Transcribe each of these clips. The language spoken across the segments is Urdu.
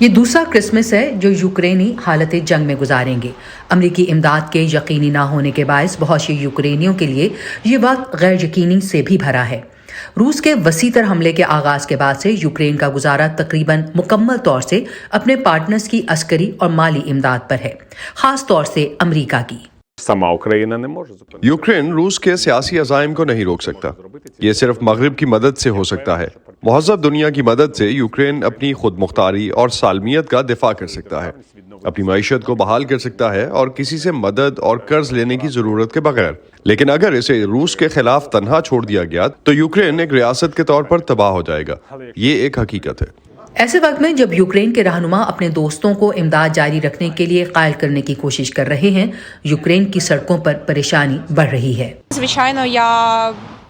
یہ دوسرا کرسمس ہے جو یوکرینی حالت جنگ میں گزاریں گے۔ امریکی امداد کے یقینی نہ ہونے کے باعث بہت سے یوکرینیوں کے لیے یہ وقت غیر یقینی سے بھی بھرا ہے۔ روس کے وسیع تر حملے کے آغاز کے بعد سے یوکرین کا گزارا تقریباً مکمل طور سے اپنے پارٹنرز کی عسکری اور مالی امداد پر ہے، خاص طور سے امریکہ کی۔ یوکرین روس کے سیاسی عزائم کو نہیں روک سکتا، یہ صرف مغرب کی مدد سے ہو سکتا ہے۔ مہذب دنیا کی مدد سے یوکرین اپنی خود مختاری اور سالمیت کا دفاع کر سکتا ہے، اپنی معیشت کو بحال کر سکتا ہے اور کسی سے مدد اور قرض لینے کی ضرورت کے بغیر۔ لیکن اگر اسے روس کے خلاف تنہا چھوڑ دیا گیا تو یوکرین ایک ریاست کے طور پر تباہ ہو جائے گا، یہ ایک حقیقت ہے۔ ایسے وقت میں جب یوکرین کے رہنما اپنے دوستوں کو امداد جاری رکھنے کے لیے قائل کرنے کی کوشش کر رہے ہیں، یوکرین کی سڑکوں پر پریشانی بڑھ رہی ہے۔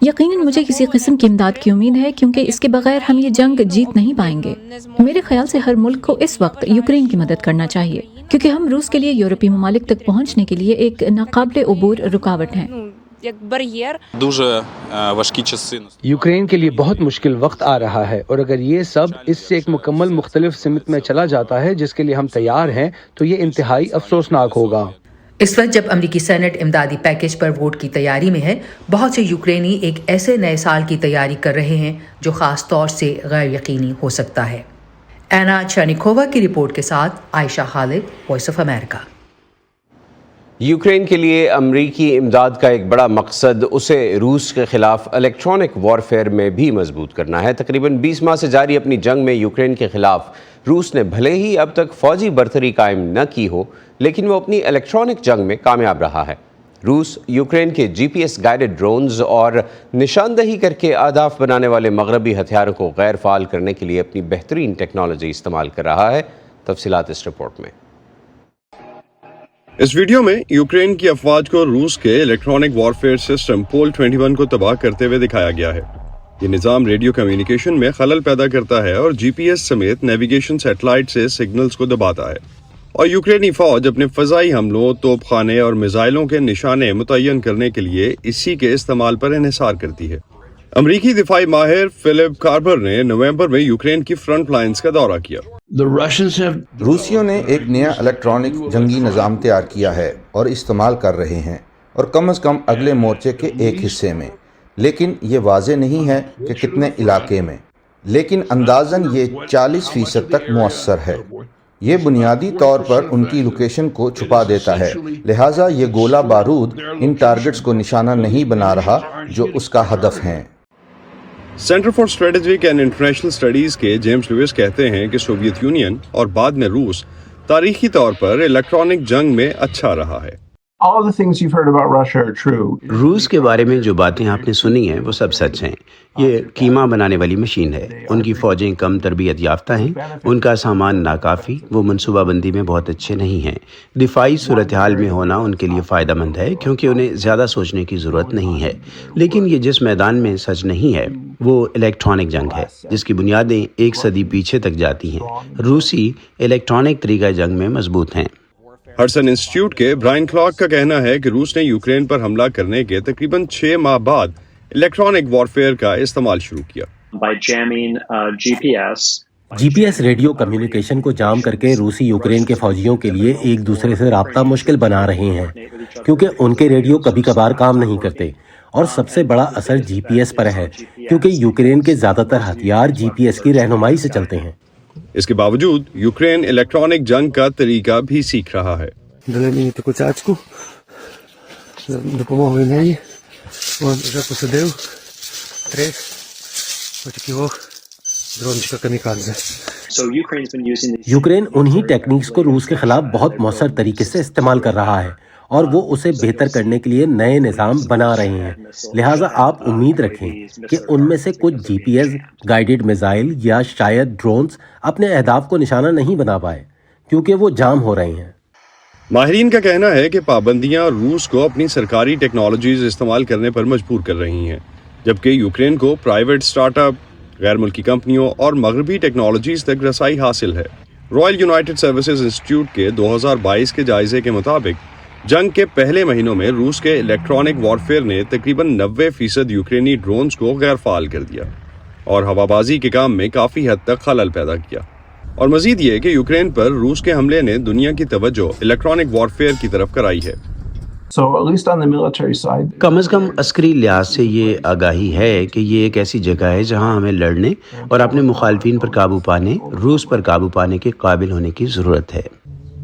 یقیناً مجھے کسی قسم کی امداد کی امید ہے، کیونکہ اس کے بغیر ہم یہ جنگ جیت نہیں پائیں گے۔ میرے خیال سے ہر ملک کو اس وقت یوکرین کی مدد کرنا چاہیے، کیونکہ ہم روس کے لیے یورپی ممالک تک پہنچنے کے لیے ایک ناقابل عبور رکاوٹ ہیں۔ یوکرین کے لیے بہت مشکل وقت آ رہا ہے، اور اگر یہ سب اس سے ایک مکمل مختلف سمت میں چلا جاتا ہے جس کے لیے ہم تیار ہیں تو یہ انتہائی افسوسناک ہوگا۔ اس وقت جب امریکی سینٹ امدادی پیکج پر ووٹ کی تیاری میں ہے، بہت سے یوکرینی ایک ایسے نئے سال کی تیاری کر رہے ہیں جو خاص طور سے غیر یقینی ہو سکتا ہے۔ اینا چرنیکووا کی رپورٹ کے ساتھ عائشہ خالد، وائس آف امریکہ۔ یوکرین کے لیے امریکی امداد کا ایک بڑا مقصد اسے روس کے خلاف الیکٹرانک وارفیئر میں بھی مضبوط کرنا ہے۔ تقریباً 20 ماہ سے جاری اپنی جنگ میں یوکرین کے خلاف روس نے بھلے ہی اب تک فوجی برتری قائم نہ کی ہو، لیکن وہ اپنی الیکٹرانک جنگ میں کامیاب رہا ہے۔ روس یوکرین کے جی پی ایس گائیڈڈ ڈرونز اور نشاندہی کر کے اہداف بنانے والے مغربی ہتھیاروں کو غیر فعال کرنے کے لیے اپنی بہترین ٹیکنالوجی استعمال کر رہا ہے۔ تفصیلات اس رپورٹ میں۔ اس ویڈیو میں یوکرین کی افواج کو روس کے الیکٹرانک وارفیئر سسٹم پول 21 کو تباہ کرتے ہوئے دکھایا گیا ہے۔ یہ نظام ریڈیو کمیونیکیشن میں خلل پیدا کرتا ہے اور جی پی ایس سمیت نیویگیشن سیٹلائٹ سے سگنلز کو دباتا ہے، اور یوکرینی فوج اپنے فضائی حملوں، توپ خانے اور میزائلوں کے نشانے متعین کرنے کے لیے اسی کے استعمال پر انحصار کرتی ہے۔ امریکی دفاعی ماہر فلپ کاربر نے نومبر میں یوکرین کی فرنٹ لائنز کا دورہ کیا۔ روسیوں نے ایک نیا الیکٹرانک جنگی نظام تیار کیا ہے اور استعمال کر رہے ہیں، اور کم از کم اگلے مورچے کے ایک حصے میں، لیکن یہ واضح نہیں ہے کہ کتنے علاقے میں، لیکن اندازاً یہ 40% تک مؤثر ہے۔ یہ بنیادی طور پر ان کی لوکیشن کو چھپا دیتا ہے، لہٰذا یہ گولہ بارود ان ٹارگٹس کو نشانہ نہیں بنا رہا جو اس کا ہدف ہیں۔ Centre for strategic and international studies کے جیمز لوئس کہتے ہیں کہ سوویت یونین اور بعد میں روس تاریخی طور پر الیکٹرانک جنگ میں اچھا رہا ہے۔ روس کے بارے میں جو باتیں آپ نے سنی ہیں وہ سب سچ ہیں۔ یہ کیما بنانے والی مشین ہے، ان کی فوجیں کم تربیت یافتہ ہیں، ان کا سامان ناکافی، وہ منصوبہ بندی میں بہت اچھے نہیں ہیں۔ دفاعی صورتحال میں ہونا ان کے لیے فائدہ مند ہے کیونکہ انہیں زیادہ سوچنے کی ضرورت نہیں ہے، لیکن یہ جس میدان میں سچ نہیں ہے وہ الیکٹرانک جنگ ہے، جس کی بنیادیں ایک صدی پیچھے تک جاتی ہیں۔ روسی الیکٹرانک طریقہ جنگ میں مضبوط ہیں۔ ہرسن انسٹیٹیوٹ کے برائن کلاک کا کہنا ہے کہ روس نے یوکرین پر حملہ کرنے کے تقریباً 6 ماہ بعد الیکٹرانک وارفیئر کا استعمال شروع کیا۔ جی پی ایس ریڈیو کمیونیکیشن کو جام کر کے روسی یوکرین کے فوجیوں کے لیے ایک دوسرے سے رابطہ مشکل بنا رہے ہیں، کیونکہ ان کے ریڈیو کبھی کبھار کام نہیں کرتے، اور سب سے بڑا اثر جی پی ایس پر ہے، کیونکہ یوکرین کے زیادہ تر ہتھیار جی پی ایس کی رہنمائی سے چلتے ہیں۔ اس کے باوجود یوکرین الیکٹرانک جنگ کا طریقہ بھی سیکھ رہا ہے۔ یوکرین انہی ٹیکنیکس کو روس کے خلاف بہت مؤثر طریقے سے استعمال کر رہا ہے، اور وہ اسے بہتر کرنے کے لیے نئے نظام بنا رہے ہیں، لہٰذا آپ امید رکھیں کہ ان میں سے کچھ جی پی ایس گائیڈڈ میزائل یا شاید ڈرونز اپنے اہداف کو نشانہ نہیں بنا پائے کیونکہ وہ جام ہو رہے ہیں۔ ماہرین کا کہنا ہے کہ پابندیاں روس کو اپنی سرکاری ٹیکنالوجیز استعمال کرنے پر مجبور کر رہی ہیں، جبکہ یوکرین کو پرائیویٹ سٹارٹ اپ، غیر ملکی کمپنیوں اور مغربی ٹیکنالوجیز تک رسائی حاصل ہے۔ رائل یونائٹڈ سروسز انسٹیٹیوٹ کے 2022 کے جائزے کے مطابق جنگ کے پہلے مہینوں میں روس کے الیکٹرانک وارفیئر نے تقریباً 90% یوکرینی ڈرونز کو غیر فعال کر دیا اور ہوابازی کے کام میں کافی حد تک خلل پیدا کیا۔ اور مزید یہ کہ یوکرین پر روس کے حملے نے دنیا کی توجہ الیکٹرانک وارفیئر کی طرف کرائی ہے۔ کم از کم عسکری لحاظ سے یہ آگاہی ہے کہ یہ ایک ایسی جگہ ہے جہاں ہمیں لڑنے اور اپنے مخالفین پر قابو پانے، روس پر قابو پانے کے قابل ہونے کی ضرورت ہے۔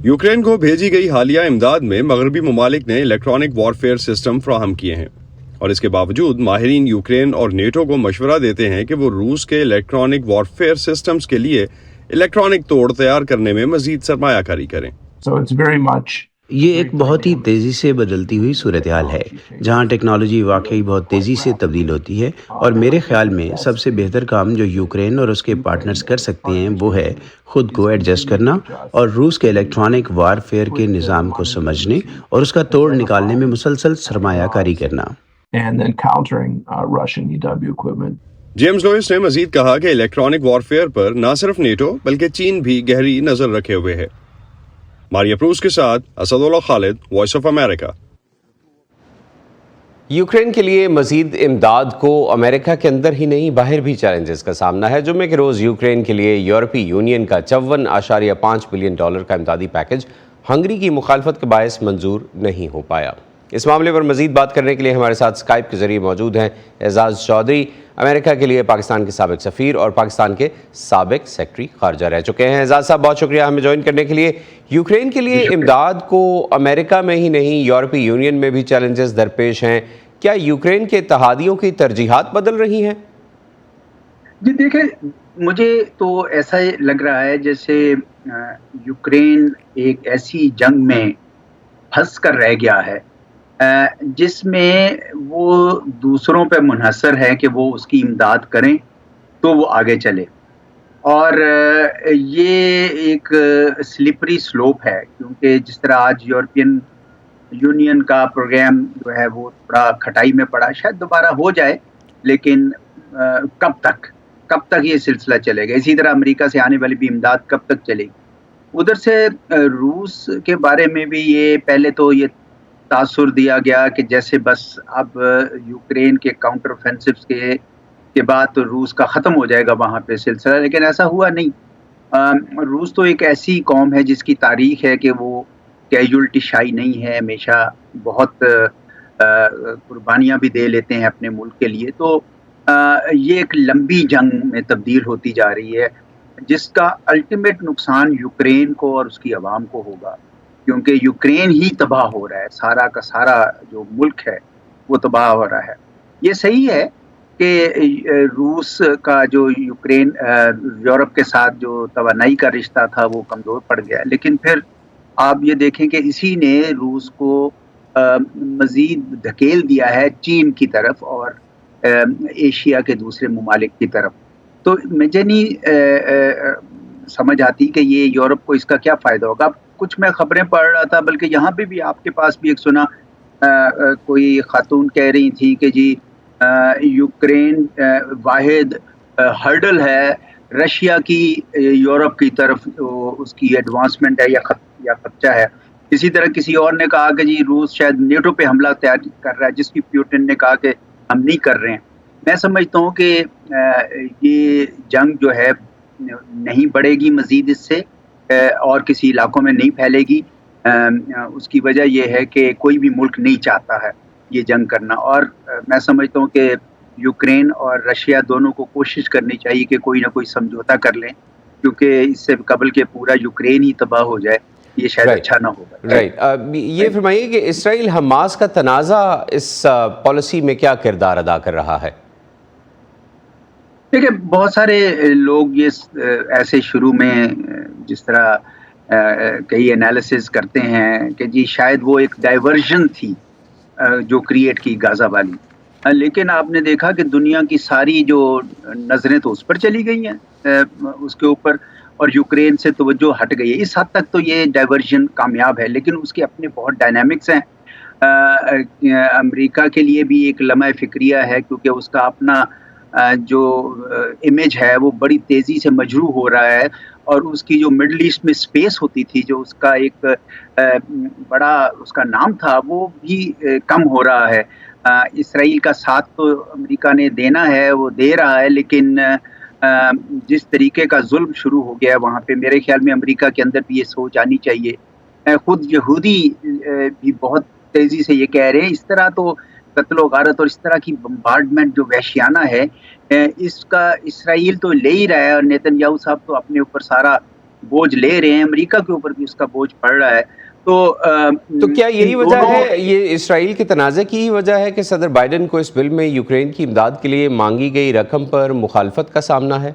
یوکرین کو بھیجی گئی حالیہ امداد میں مغربی ممالک نے الیکٹرانک وارفیئر سسٹم فراہم کیے ہیں، اور اس کے باوجود ماہرین یوکرین اور نیٹو کو مشورہ دیتے ہیں کہ وہ روس کے الیکٹرانک وارفیئر سسٹمز کے لیے الیکٹرانک توڑ تیار کرنے میں مزید سرمایہ کاری کریں۔ یہ ایک بہت ہی تیزی سے بدلتی ہوئی صورتحال ہے جہاں ٹیکنالوجی واقعی بہت تیزی سے تبدیل ہوتی ہے، اور میرے خیال میں سب سے بہتر کام جو یوکرین اور اس کے پارٹنرز کر سکتے ہیں وہ ہے خود کو ایڈجسٹ کرنا اور روس کے الیکٹرانک وارفیئر کے نظام کو سمجھنے اور اس کا توڑ نکالنے میں مسلسل سرمایہ کاری کرنا۔ جیمز لوئس نے مزید کہا کہ الیکٹرانک وارفیئر پر نہ صرف نیٹو بلکہ چین بھی گہری نظر رکھے ہوئے ہے۔ ماریا پروس کے ساتھ اسد اللہ خالد، وائس آف امریکہ۔ یوکرین کے لیے مزید امداد کو امریکہ کے اندر ہی نہیں باہر بھی چیلنجز کا سامنا ہے۔ جمعے کے روز یوکرین کے لیے یورپی یونین کا 54.5 بلین ڈالر کا امدادی پیکج ہنگری کی مخالفت کے باعث منظور نہیں ہو پایا۔ اس معاملے پر مزید بات کرنے کے لیے ہمارے ساتھ اسکائپ کے ذریعے موجود ہیں اعزاز چودھری، امریکہ کے لیے پاکستان کے سابق سفیر اور پاکستان کے سابق سیکرٹری خارجہ رہ چکے ہیں۔ اعزاز صاحب، بہت شکریہ ہمیں جوائن کرنے کے لیے۔ یوکرین کے لیے امداد کو امریکہ میں ہی نہیں یورپی یونین میں بھی چیلنجز درپیش ہیں، کیا یوکرین کے اتحادیوں کی ترجیحات بدل رہی ہیں؟ جی دیکھیں، مجھے تو ایسا لگ رہا ہے جیسے یوکرین ایک ایسی جنگ میں پھنس کر رہ گیا ہے جس میں وہ دوسروں پہ منحصر ہے کہ وہ اس کی امداد کریں تو وہ آگے چلے، اور یہ ایک سلپری سلوپ ہے، کیونکہ جس طرح آج یورپین یونین کا پروگرام جو ہے وہ تھوڑا کھٹائی میں پڑا، شاید دوبارہ ہو جائے، لیکن کب تک یہ سلسلہ چلے گا؟ اسی طرح امریکہ سے آنے والی بھی امداد کب تک چلے گی؟ ادھر سے روس کے بارے میں بھی یہ پہلے تو یہ تاثر دیا گیا کہ جیسے بس اب یوکرین کے کاؤنٹر offensives کے بعد تو روس کا ختم ہو جائے گا وہاں پہ سلسلہ، لیکن ایسا ہوا نہیں۔ روس تو ایک ایسی قوم ہے جس کی تاریخ ہے کہ وہ کیجولٹی شائی نہیں ہے، ہمیشہ بہت قربانیاں بھی دے لیتے ہیں اپنے ملک کے لیے، تو یہ ایک لمبی جنگ میں تبدیل ہوتی جا رہی ہے جس کا الٹیمیٹ نقصان یوکرین کو اور اس کی عوام کو ہوگا، کیونکہ یوکرین ہی تباہ ہو رہا ہے، سارا کا سارا جو ملک ہے وہ تباہ ہو رہا ہے۔ یہ صحیح ہے کہ روس کا جو یوکرین یورپ کے ساتھ جو توانائی کا رشتہ تھا وہ کمزور پڑ گیا، لیکن پھر آپ یہ دیکھیں کہ اسی نے روس کو مزید دھکیل دیا ہے چین کی طرف اور ایشیا کے دوسرے ممالک کی طرف۔ تو مجھے نہیں سمجھ آتی کہ یہ یورپ کو اس کا کیا فائدہ ہوگا۔ کچھ میں خبریں پڑھ رہا تھا، بلکہ یہاں پہ بھی آپ کے پاس بھی ایک سنا، کوئی خاتون کہہ رہی تھی کہ جی یوکرین واحد ہرڈل ہے رشیا کی یورپ کی طرف اس کی ایڈوانسمنٹ ہے یا خدشہ ہے۔ اسی طرح کسی اور نے کہا کہ جی روس شاید نیٹو پہ حملہ تیار کر رہا ہے، جس کی پیوٹن نے کہا کہ ہم نہیں کر رہے ہیں۔ میں سمجھتا ہوں کہ یہ جنگ جو ہے نہیں بڑھے گی مزید اس سے، اور کسی علاقوں میں نہیں پھیلے گی۔ اس کی وجہ یہ ہے کہ کوئی بھی ملک نہیں چاہتا ہے یہ جنگ کرنا، اور میں سمجھتا ہوں کہ یوکرین اور رشیا دونوں کو کوشش کرنی چاہیے کہ کوئی نہ کوئی سمجھوتا کر لیں، کیونکہ اس سے قبل کہ پورا یوکرین ہی تباہ ہو جائے یہ شاید اچھا نہ ہوگا۔ یہ فرمائیے کہ اسرائیل حماس کا تنازع اس پالیسی میں کیا کردار ادا کر رہا ہے؟ دیکھیں، بہت سارے لوگ یہ ایسے شروع میں جس طرح کئی انالیسز کرتے ہیں کہ جی شاید وہ ایک ڈائیورژن تھی جو کریٹ کی غزہ والی، لیکن آپ نے دیکھا کہ دنیا کی ساری جو نظریں تو اس پر چلی گئی ہیں، اس کے اوپر، اور یوکرین سے توجہ ہٹ گئی ہے۔ اس حد تک تو یہ ڈائیورژن کامیاب ہے، لیکن اس کے اپنے بہت ڈائنامکس ہیں۔ امریکہ کے لیے بھی ایک لمحہ فکریہ ہے، کیونکہ اس کا اپنا جو امیج ہے وہ بڑی تیزی سے مجروح ہو رہا ہے، اور اس کی جو مڈل ایسٹ میں سپیس ہوتی تھی، جو اس کا ایک بڑا اس کا نام تھا، وہ بھی کم ہو رہا ہے۔ اسرائیل کا ساتھ تو امریکہ نے دینا ہے، وہ دے رہا ہے، لیکن جس طریقے کا ظلم شروع ہو گیا ہے وہاں پہ، میرے خیال میں امریکہ کے اندر بھی یہ سوچ آنی چاہیے۔ خود یہودی بھی بہت تیزی سے یہ کہہ رہے ہیں، اس طرح تو قتل و غارت اور اس طرح کی بمبارڈمنٹ جو وحشیانہ ہے، اس کا اسرائیل تو لے ہی رہا ہے، اور نیتن یاہو صاحب تو اپنے اوپر سارا بوجھ لے رہے ہیں، امریکہ کے اوپر بھی اس کا بوجھ پڑ رہا ہے۔ تو کیا یہی وجہ ہے، یہ اسرائیل کے تنازع کی ہی وجہ ہے کہ صدر بائیڈن کو اس بل میں یوکرین کی امداد کے لیے مانگی گئی رقم پر مخالفت کا سامنا ہے؟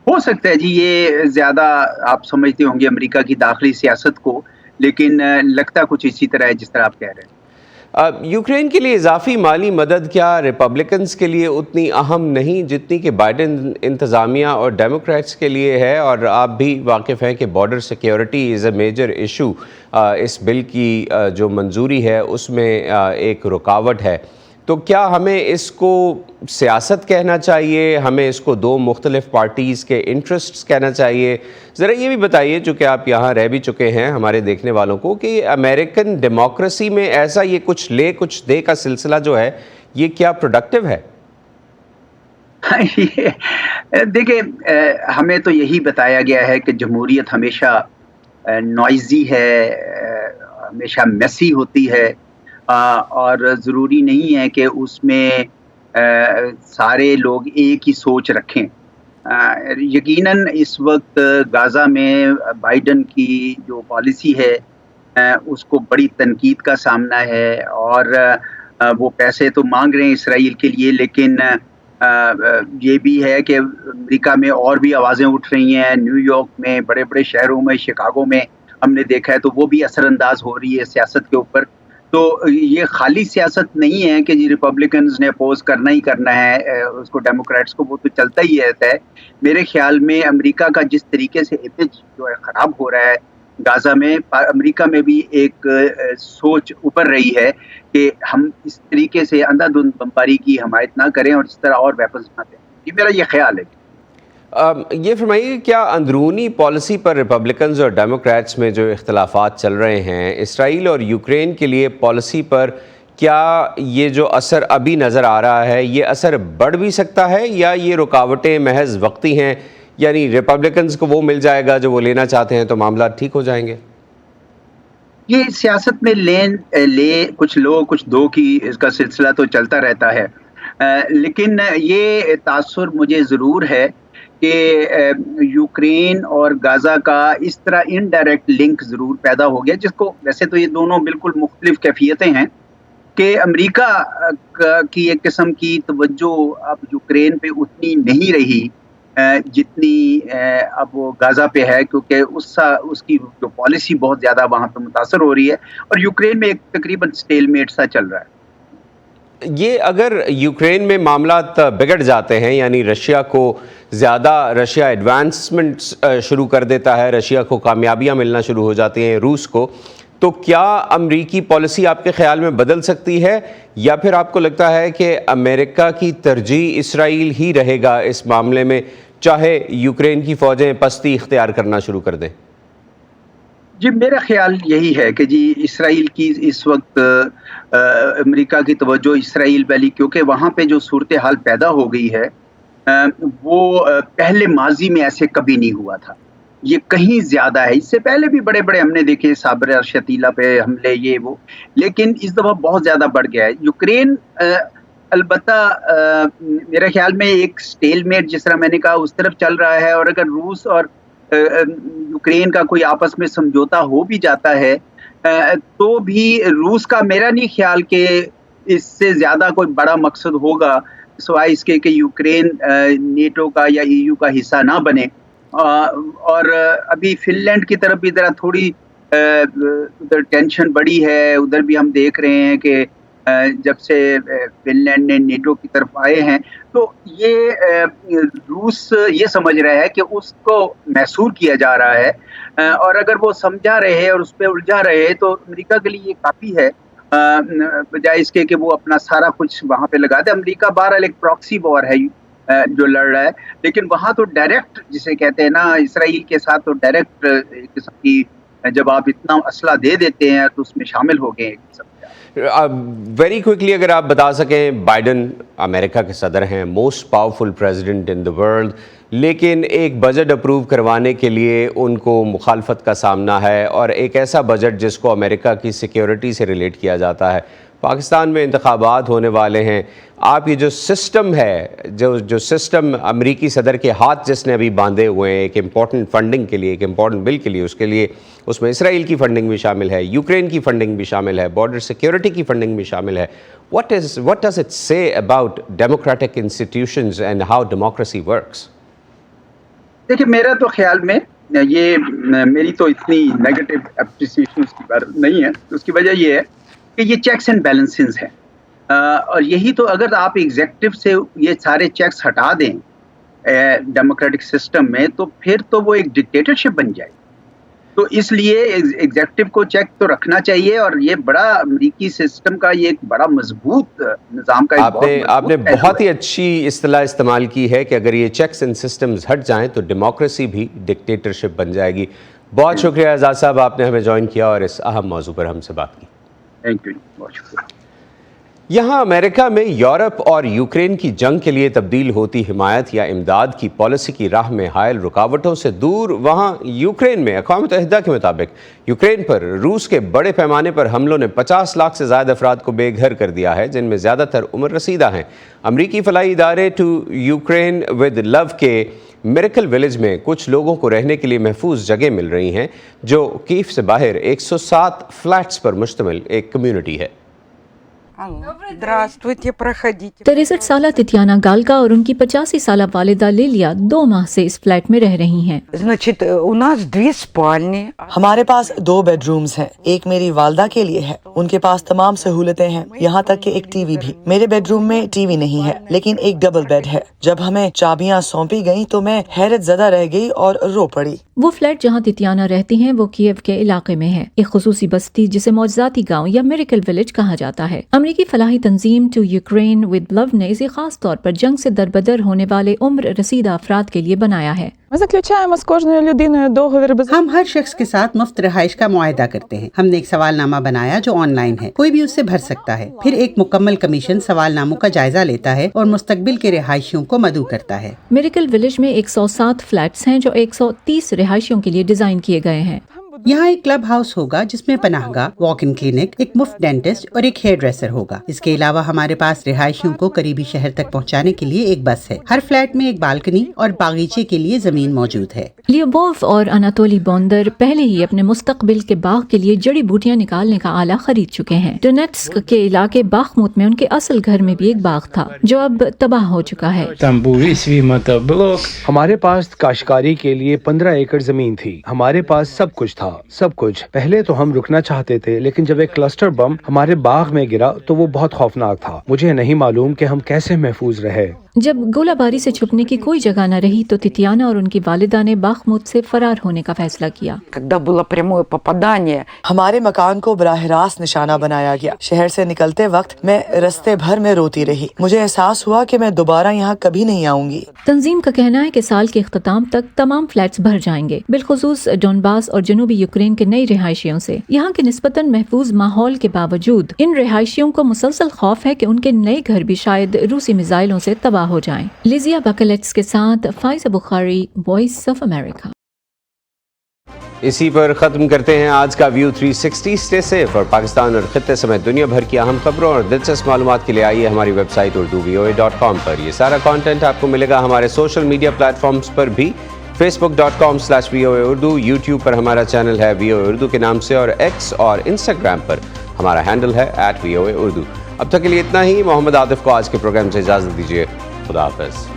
ہو سکتا ہے جی، یہ زیادہ آپ سمجھتے ہوں گے امریکہ کی داخلی سیاست کو، لیکن لگتا کچھ اسی طرح ہے جس طرح آپ کہہ رہے ہیں۔ یوکرین کے لیے اضافی مالی مدد کیا ریپبلکنز کے لیے اتنی اہم نہیں جتنی کہ بائیڈن انتظامیہ اور ڈیموکریٹس کے لیے ہے؟ اور آپ بھی واقف ہیں کہ بارڈر سیکیورٹی از اے میجر ایشو، اس بل کی جو منظوری ہے اس میں ایک رکاوٹ ہے، تو کیا ہمیں اس کو سیاست کہنا چاہیے، ہمیں اس کو دو مختلف پارٹیز کے انٹرسٹس کہنا چاہیے؟ ذرا یہ بھی بتائیے، چونکہ آپ یہاں رہ بھی چکے ہیں، ہمارے دیکھنے والوں کو، کہ امریکن ڈیموکریسی میں ایسا یہ کچھ لے کچھ دے کا سلسلہ جو ہے یہ کیا پروڈکٹیو ہے؟ دیکھیں، ہمیں تو یہی بتایا گیا ہے کہ جمہوریت ہمیشہ نوائزی ہے، ہمیشہ میسی ہوتی ہے، اور ضروری نہیں ہے کہ اس میں سارے لوگ ایک ہی سوچ رکھیں۔ یقیناً اس وقت غزہ میں بائیڈن کی جو پالیسی ہے اس کو بڑی تنقید کا سامنا ہے، اور وہ پیسے تو مانگ رہے ہیں اسرائیل کے لیے، لیکن یہ بھی ہے کہ امریکہ میں اور بھی آوازیں اٹھ رہی ہیں، نیو یارک میں، بڑے بڑے شہروں میں، شکاگو میں ہم نے دیکھا ہے، تو وہ بھی اثر انداز ہو رہی ہے سیاست کے اوپر۔ تو یہ خالی سیاست نہیں ہے کہ جی ریپبلکنز نے اپوز کرنا ہی کرنا ہے اس کو، ڈیموکریٹس کو، وہ تو چلتا ہی رہتا ہے۔ میرے خیال میں امریکہ کا جس طریقے سے امیج جو ہے خراب ہو رہا ہے غزہ میں، امریکہ میں بھی ایک سوچ ابھر رہی ہے کہ ہم اس طریقے سے اندھا دھند بمباری کی حمایت نہ کریں اور اس طرح اور ویپنز نہ دیں۔ یہ میرا یہ خیال ہے۔ یہ فرمائیے کہ کیا اندرونی پالیسی پر ریپبلکنز اور ڈیموکریٹس میں جو اختلافات چل رہے ہیں، اسرائیل اور یوکرین کے لیے پالیسی پر، کیا یہ جو اثر ابھی نظر آ رہا ہے یہ اثر بڑھ بھی سکتا ہے، یا یہ رکاوٹیں محض وقتی ہیں، یعنی ریپبلکنز کو وہ مل جائے گا جو وہ لینا چاہتے ہیں تو معاملات ٹھیک ہو جائیں گے؟ یہ سیاست میں لے کچھ لو کچھ دو کی اس کا سلسلہ تو چلتا رہتا ہے، لیکن یہ تاثر مجھے ضرور ہے کہ یوکرین اور غزہ کا اس طرح انڈائریکٹ لنک ضرور پیدا ہو گیا، جس کو ویسے تو یہ دونوں بالکل مختلف کیفیتیں ہیں، کہ امریکہ کی ایک قسم کی توجہ اب یوکرین پہ اتنی نہیں رہی جتنی اب وہ غزہ پہ ہے، کیونکہ اس کی جو پالیسی بہت زیادہ وہاں پہ متاثر ہو رہی ہے، اور یوکرین میں ایک تقریباً سٹیل میٹ سا چل رہا ہے۔ یہ اگر یوکرین میں معاملات بگڑ جاتے ہیں، یعنی رشیا ایڈوانسمنٹ شروع کر دیتا ہے، رشیا کو کامیابیاں ملنا شروع ہو جاتی ہیں روس کو، تو کیا امریکی پالیسی آپ کے خیال میں بدل سکتی ہے، یا پھر آپ کو لگتا ہے کہ امریکہ کی ترجیح اسرائیل ہی رہے گا اس معاملے میں، چاہے یوکرین کی فوجیں پستی اختیار کرنا شروع کر دیں؟ جی میرا خیال یہی ہے کہ جی اسرائیل کی اس وقت امریکہ کی توجہ اسرائیل والی، کیونکہ وہاں پہ جو صورتحال پیدا ہو گئی ہے وہ پہلے ماضی میں ایسے کبھی نہیں ہوا تھا، یہ کہیں زیادہ ہے۔ اس سے پہلے بھی بڑے بڑے ہم نے دیکھے، صابر شتیلہ پہ حملے، یہ وہ، لیکن اس دفعہ بہت زیادہ بڑھ گیا ہے۔ یوکرین البتہ میرے خیال میں ایک سٹیل میٹ جس طرح میں نے کہا اس طرف چل رہا ہے، اور اگر روس اور یوکرین کا کوئی آپس میں سمجھوتا ہو بھی جاتا ہے تو بھی روس کا میرا نہیں خیال کہ اس سے زیادہ کوئی بڑا مقصد ہوگا سوائے اس کے کہ یوکرین نیٹو کا یا ای یو کا حصہ نہ بنے۔ اور ابھی فن لینڈ کی طرف بھی ذرا تھوڑی ادھر ٹینشن بڑی ہے، ادھر بھی ہم دیکھ رہے ہیں کہ جب سے فن لینڈ نے نیٹو کی طرف آئے ہیں تو یہ روس یہ سمجھ رہا ہے کہ اس کو محصور کیا جا رہا ہے، اور اگر وہ سمجھا رہے اور اس پہ الجھا رہے تو امریکہ کے لیے یہ کافی ہے، بجائے اس کے کہ وہ اپنا سارا کچھ وہاں پہ لگا دے۔ امریکہ بہرحال ایک پراکسی وار ہے جو لڑ رہا ہے، لیکن وہاں تو ڈائریکٹ جسے کہتے ہیں نا، اسرائیل کے ساتھ تو ڈائریکٹ قسم کی جب آپ اتنا اسلحہ دے دیتے ہیں تو اس میں شامل ہو گئے ایک قسم کا۔ ویری کوئکلی اگر آپ بتا سکیں، بائیڈن امریکہ کے صدر ہیں، most powerful president in the world, لیکن ایک بجٹ اپروو کروانے کے لیے ان کو مخالفت کا سامنا ہے، اور ایک ایسا بجٹ جس کو امریکہ کی سیکیورٹی سے ریلیٹ کیا جاتا ہے۔ پاکستان میں انتخابات ہونے والے ہیں، آپ یہ جو سسٹم ہے، جو سسٹم امریکی صدر کے ہاتھ جس نے ابھی باندھے ہوئے ہیں ایک امپورٹنٹ فنڈنگ کے لیے، ایک امپورٹنٹ بل کے لیے، اس کے لیے اس میں اسرائیل کی فنڈنگ بھی شامل ہے، یوکرین کی فنڈنگ بھی شامل ہے، بارڈر سیکیورٹی کی فنڈنگ بھی شامل ہے۔ what does it say about democratic institutions and how democracy works؟ دیکھیں، میرا تو خیال میں یہ میری تو اتنی نیگیٹو اپریسیشن اس کی پر نہیں ہے۔ اس کی وجہ یہ ہے کہ یہ چیکس اینڈ بیلنسز ہیں، اور یہی تو اگر آپ ایگزیکٹو سے یہ سارے چیکس ہٹا دیں ڈیموکریٹک سسٹم میں، تو پھر تو وہ ایک ڈکٹیٹرشپ بن جائے۔ تو اس لیے ایگزیکٹو کو چیک تو رکھنا چاہیے، اور یہ بڑا امریکی سسٹم کا یہ ایک بڑا مضبوط نظام کا آپ نے بہت ہی اچھی اصطلاح استعمال کی ہے کہ اگر یہ چیکس اینڈ سسٹمز ہٹ جائیں تو ڈیموکریسی بھی ڈکٹیٹرشپ بن جائے گی۔ بہت شکریہ اعزاز صاحب، آپ نے ہمیں جوائن کیا اور اس اہم موضوع پر ہم سے بات کی۔ تھینک یو، بہت شکریہ۔ یہاں امریکہ میں یورپ اور یوکرین کی جنگ کے لیے تبدیل ہوتی حمایت یا امداد کی پالیسی کی راہ میں حائل رکاوٹوں سے دور، وہاں یوکرین میں اقوام متحدہ کے مطابق یوکرین پر روس کے بڑے پیمانے پر حملوں نے 50 لاکھ سے زائد افراد کو بے گھر کر دیا ہے، جن میں زیادہ تر عمر رسیدہ ہیں۔ امریکی فلاحی ادارے ٹو یوکرین ود لو کے میریکل ولیج میں کچھ لوگوں کو رہنے کے لیے محفوظ جگہ مل رہی ہیں، جو کیف سے باہر 107 فلیٹس پر مشتمل ایک کمیونٹی ہے۔ 63 سالہ تتیانا گالکا اور ان کی 85 سالہ والدہ لیلیا 2 ماہ سے اس فلیٹ میں رہ رہی ہیں۔ ہمارے پاس 2 بیڈ رومز ہیں، ایک میری والدہ کے لیے ہے، ان کے پاس تمام سہولتیں ہیں، یہاں تک کہ ایک ٹی وی بھی۔ میرے بیڈ روم میں ٹی وی نہیں ہے، لیکن ایک ڈبل بیڈ ہے۔ جب ہمیں چابیاں سونپی گئیں تو میں حیرت زدہ رہ گئی اور رو پڑی۔ وہ فلیٹ جہاں تتیانا رہتی ہیں وہ کیف کے علاقے میں ہے، ایک خصوصی بستی جسے معجزاتی گاؤں یا میریکل ولیج کہا جاتا ہے۔ امریکی فلاحی تنظیم ٹو یوکرین ود لو نے اسے خاص طور پر جنگ سے دربدر ہونے والے عمر رسیدہ افراد کے لیے بنایا ہے۔ ہم ہر شخص کے ساتھ مفت رہائش کا معاہدہ کرتے ہیں۔ ہم نے ایک سوال نامہ بنایا جو آن لائن ہے، کوئی بھی اس سے بھر سکتا ہے۔ پھر ایک مکمل کمیشن سوال ناموں کا جائزہ لیتا ہے اور مستقبل کے رہائشیوں کو مدعو کرتا ہے۔ میریکل ولیج میں 107 فلیٹس ہیں جو 130 رہائشیوں کے لیے ڈیزائن کیے گئے ہیں۔ یہاں ایک کلب ہاؤس ہوگا جس میں پناہ گاہ، واک ان کلینک، ایک مفت ڈینٹسٹ اور ایک ہیئر ڈریسر ہوگا۔ اس کے علاوہ ہمارے پاس رہائشیوں کو قریبی شہر تک پہنچانے کے لیے ایک بس ہے۔ ہر فلیٹ میں ایک بالکنی اور باغیچے کے لیے زمین موجود ہے۔ لیوبوف اور اناتولی بوندر پہلے ہی اپنے مستقبل کے باغ کے لیے جڑی بوٹیاں نکالنے کا آلہ خرید چکے ہیں۔ ڈونیٹسک کے علاقے باخموت میں ان کے اصل گھر میں بھی ایک باغ تھا جو اب تباہ ہو چکا ہے۔ ہمارے پاس کاشتکاری کے لیے 15 ایکڑ زمین تھی، ہمارے پاس سب کچھ تھا، سب کچھ۔ پہلے تو ہم رکنا چاہتے تھے، لیکن جب ایک کلسٹر بم ہمارے باغ میں گرا تو وہ بہت خوفناک تھا۔ مجھے نہیں معلوم کہ ہم کیسے محفوظ رہے۔ جب گولہ باری سے چھپنے کی کوئی جگہ نہ رہی تو تتیانا اور ان کی والدہ نے باخموت سے فرار ہونے کا فیصلہ کیا۔ ہمارے مکان کو براہ راست نشانہ بنایا گیا۔ شہر سے نکلتے وقت میں رستے بھر میں روتی رہی۔ مجھے احساس ہوا کہ میں دوبارہ یہاں کبھی نہیں آؤں گی۔ تنظیم کا کہنا ہے کہ سال کے اختتام تک تمام فلیٹس بھر جائیں گے، بالخصوص ڈونباس اور جنوبی یوکرین کے نئی رہائشیوں سے۔ یہاں کے نسبتاً محفوظ ماحول کے باوجود ان رہائشیوں کو مسلسل خوف ہے کہ ان کے نئے گھر بھی شاید روسی میزائلوں سے تباہ ہو جائیں۔ لیزیا بکلیٹس کے ساتھ فائزہ بخاری، وائس آف امریکہ۔ اسی پر ختم کرتے ہیں آج کا ویو 360۔ اسٹے سیف، اور پاکستان اور خطے سمیت دنیا بھر کی اہم خبروں اور دلچسپ معلومات کے لیے آئیے ہماری ویب سائٹ urduvoa.com پر۔ یہ سارا کانٹینٹ آپ کو ملے گا ہمارے سوشل میڈیا پلیٹ فارمز پر بھی، facebook.com/VOA Urdu، یوٹیوب پر ہمارا چینل ہے VOA Urdu کے نام سے، اور ایکس اور انسٹاگرام پر ہمارا ہینڈل ہے @VOA Urdu۔ اب تک کے لیے اتنا ہی۔ محمد عاطف کو آج کے پروگرام سے اجازت دیجیے۔ خدا حافظ۔